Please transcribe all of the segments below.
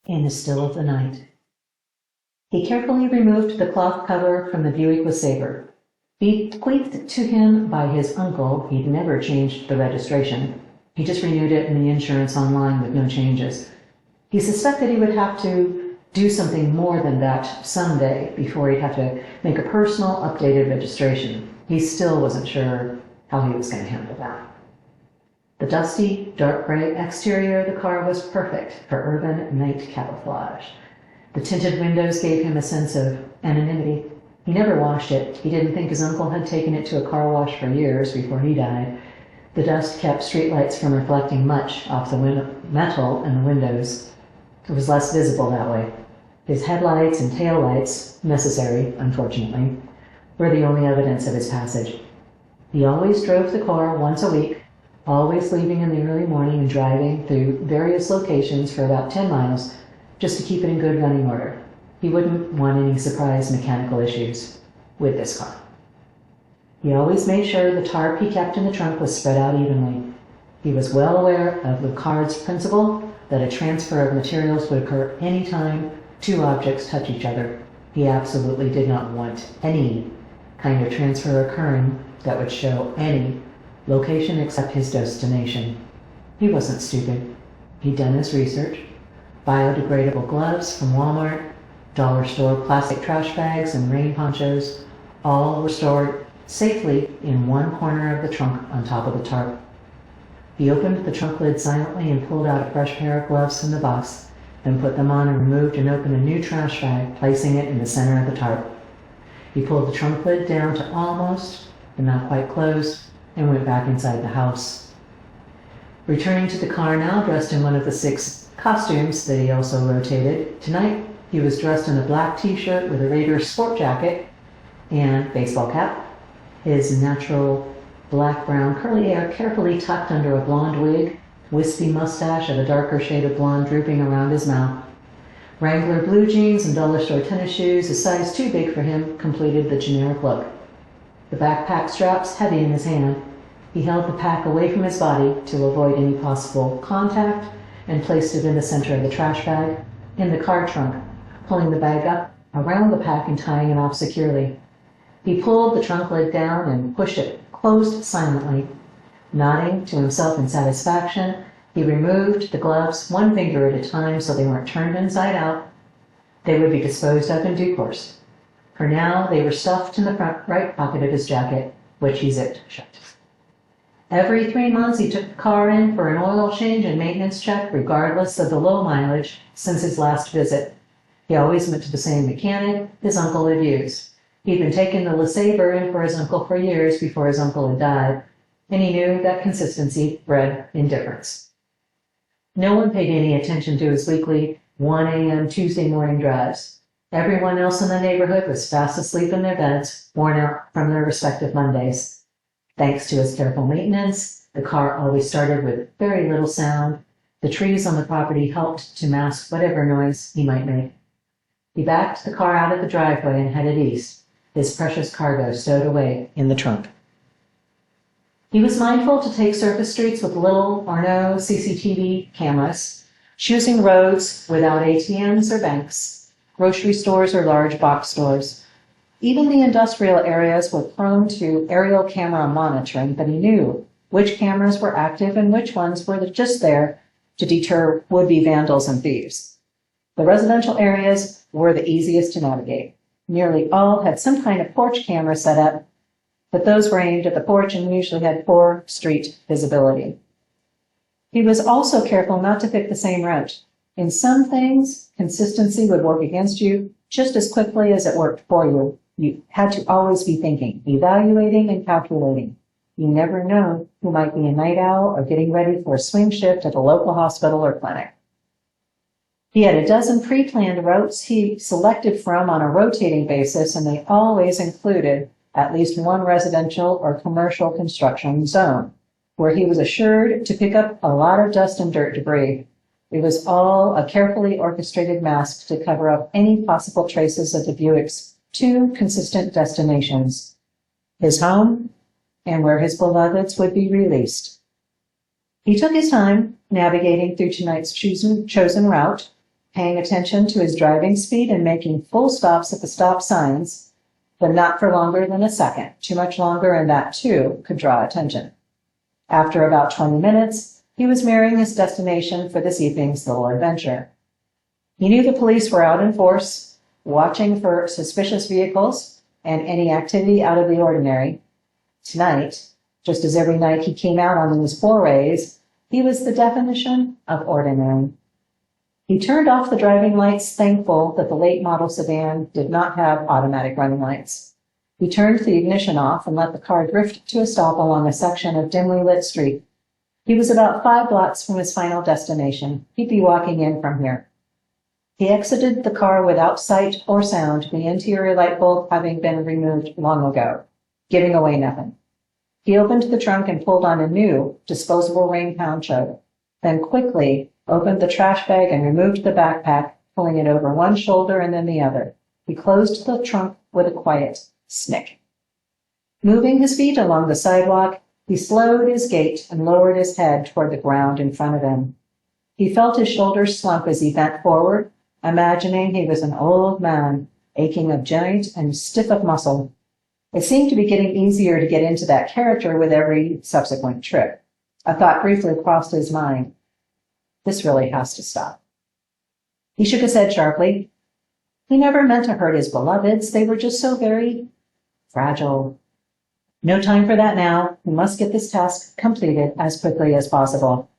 in the still of the night. He carefully removed the cloth cover from the Buick LeSabre. Bequeathed to him by his uncle, he'd never changed the registration. He just renewed it in the insurance online with no changes. He suspected he would have to do something more than that someday before he'd have to make a personal updated registration. He still wasn't sure how he was going to handle that. The dusty, dark gray exterior of the car was perfect for urban night camouflage. The tinted windows gave him a sense of anonymity. He never washed it. He didn't think his uncle had taken it to a car wash for years before he died. The dust kept streetlights from reflecting much off the metal in the windows. It was less visible that way. His headlights and taillights, necessary, unfortunately, were the only evidence of his passage. He always drove the car once a week, always leaving in the early morning and driving through various locations for about 10 miles just to keep it in good running order. He wouldn't want any surprise mechanical issues with this car. He always made sure the tarp he kept in the trunk was spread out evenly. He was well aware of the card's principle that a transfer of materials would occur anytime two objects touch each other. He absolutely did not want any kind of transfer occurring that would show any location except his destination. He wasn't stupid. He'd done his research. Biodegradable gloves from Walmart, dollar store plastic trash bags, and rain ponchos, all were stored safely in one corner of the trunk on top of the tarp. He opened the trunk lid silently and pulled out a fresh pair of gloves from the box, then put them on and removed and opened a new trash bag, placing it in the center of the tarp. He pulled the trunk lid down to almost, but not quite close, and went back inside the house. Returning to the car now, dressed in one of the 6 costumes that he also rotated, tonight he was dressed in a black t-shirt with a Raiders sport jacket and baseball cap. His natural black-brown curly hair carefully tucked under a blonde wig, wispy mustache of a darker shade of blonde drooping around his mouth. Wrangler blue jeans and dollar store tennis shoes, a size too big for him, completed the generic look. The backpack straps heavy in his hand. He held the pack away from his body to avoid any possible contact and placed it in the center of the trash bag in the car trunk, pulling the bag up around the pack and tying it off securely. He pulled the trunk lid down and pushed it closed silently. Nodding to himself in satisfaction, he removed the gloves one finger at a time so they weren't turned inside out. They would be disposed of in due course. For now, they were stuffed in the front right pocket of his jacket, which he zipped shut. Every 3 months, he took the car in for an oil change and maintenance check, regardless of the low mileage since his last visit. He always went to the same mechanic his uncle had used. He'd been taking the LeSabre in for his uncle for years before his uncle had died, and he knew that consistency bred indifference. No one paid any attention to his weekly 1 a.m. Tuesday morning drives. Everyone else in the neighborhood was fast asleep in their beds, worn out from their respective Mondays. Thanks to his careful maintenance, the car always started with very little sound. The trees on the property helped to mask whatever noise he might make. He backed the car out of the driveway and headed east, his precious cargo stowed away in the trunk. He was mindful to take surface streets with little or no CCTV cameras, choosing roads without ATMs or banks, grocery stores or large box stores. Even the industrial areas were prone to aerial camera monitoring, but he knew which cameras were active and which ones were just there to deter would-be vandals and thieves. The residential areas were the easiest to navigate. Nearly all had some kind of porch camera set up, but those were aimed at the porch and usually had poor street visibility. He was also careful not to pick the same route. In some things, consistency would work against you just as quickly as it worked for you. You had to always be thinking, evaluating, and calculating. You never know who might be a night owl or getting ready for a swing shift at a local hospital or clinic. He had a dozen pre-planned routes he selected from on a rotating basis, and they always included at least one residential or commercial construction zone, where he was assured to pick up a lot of dust and dirt debris. It was all a carefully orchestrated mask to cover up any possible traces of the Buick's 2 consistent destinations, his home and where his beloveds would be released. He took his time navigating through tonight's chosen route, paying attention to his driving speed and making full stops at the stop signs, but not for longer than a second. Too much longer, and that, too, could draw attention. After about 20 minutes, he was nearing his destination for this evening's little adventure. He knew the police were out in force, watching for suspicious vehicles and any activity out of the ordinary. Tonight, just as every night he came out on these forays, he was the definition of ordinary. He turned off the driving lights, thankful that the late model sedan did not have automatic running lights. He turned the ignition off and let the car drift to a stop along a section of dimly lit street. He was about 5 blocks from his final destination. He'd be walking in from here. He exited the car without sight or sound, the interior light bulb having been removed long ago, giving away nothing. He opened the trunk and pulled on a new, disposable rain poncho, then quickly opened the trash bag and removed the backpack, pulling it over one shoulder and then the other. He closed the trunk with a quiet snick. Moving his feet along the sidewalk, he slowed his gait and lowered his head toward the ground in front of him. He felt his shoulders slump as he bent forward, imagining he was an old man, aching of joint and stiff of muscle. It seemed to be getting easier to get into that character with every subsequent trip. A thought briefly crossed his mind. This really has to stop. He shook his head sharply. He never meant to hurt his beloveds. They were just so very fragile. No time for that now. He must get this task completed as quickly as possible.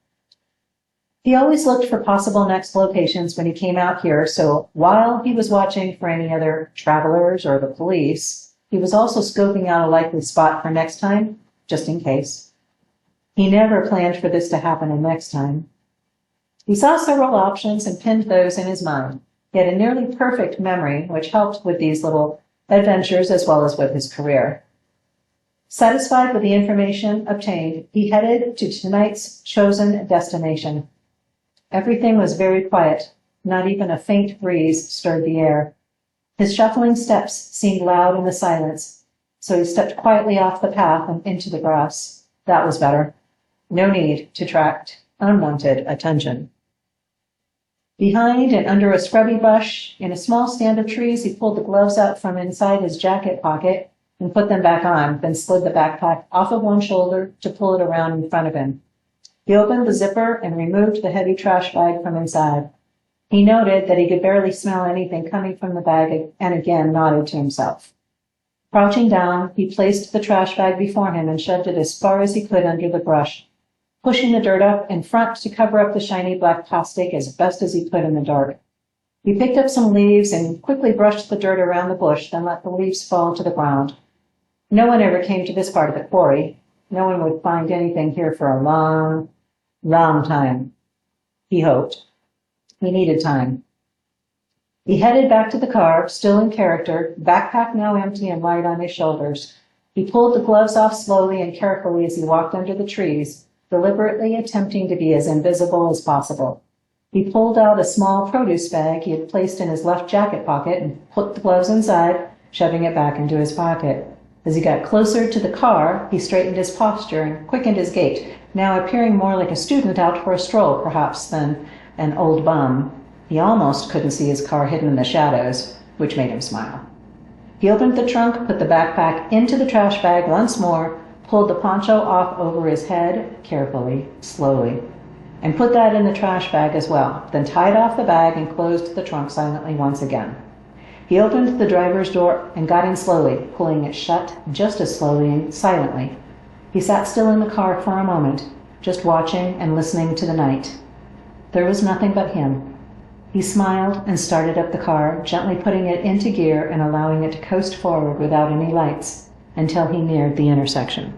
He always looked for possible next locations when he came out here, so while he was watching for any other travelers or the police, he was also scoping out a likely spot for next time, just in case. He never planned for this to happen the next time. He saw several options and pinned those in his mind. He had a nearly perfect memory, which helped with these little adventures as well as with his career. Satisfied with the information obtained, he headed to tonight's chosen destination. Everything was very quiet. Not even a faint breeze stirred the air. His shuffling steps seemed loud in the silence, so he stepped quietly off the path and into the grass. That was better. No need to attract unwanted attention. Behind and under a scrubby bush, in a small stand of trees, he pulled the gloves out from inside his jacket pocket and put them back on, then slid the backpack off of one shoulder to pull it around in front of him. He opened the zipper and removed the heavy trash bag from inside. He noted that he could barely smell anything coming from the bag and again nodded to himself. Crouching down, he placed the trash bag before him and shoved it as far as he could under the brush, pushing the dirt up in front to cover up the shiny black plastic as best as he could in the dark. He picked up some leaves and quickly brushed the dirt around the bush, then let the leaves fall to the ground. No one ever came to this part of the quarry. No one would find anything here for a long time. He hoped. He needed time. He headed back to the car, still in character, backpack now empty and light on his shoulders. He pulled the gloves off slowly and carefully as he walked under the trees, deliberately attempting to be as invisible as possible. He pulled out a small produce bag he had placed in his left jacket pocket and put the gloves inside, shoving it back into his pocket. As he got closer to the car, he straightened his posture and quickened his gait, now appearing more like a student out for a stroll, perhaps, than an old bum. He almost couldn't see his car hidden in the shadows, which made him smile. He opened the trunk, put the backpack into the trash bag once more, pulled the poncho off over his head, carefully, slowly, and put that in the trash bag as well, then tied off the bag and closed the trunk silently once again. He opened the driver's door and got in slowly, pulling it shut just as slowly and silently. He sat still in the car for a moment, just watching and listening to the night. There was nothing but him. He smiled and started up the car, gently putting it into gear and allowing it to coast forward without any lights until he neared the intersection.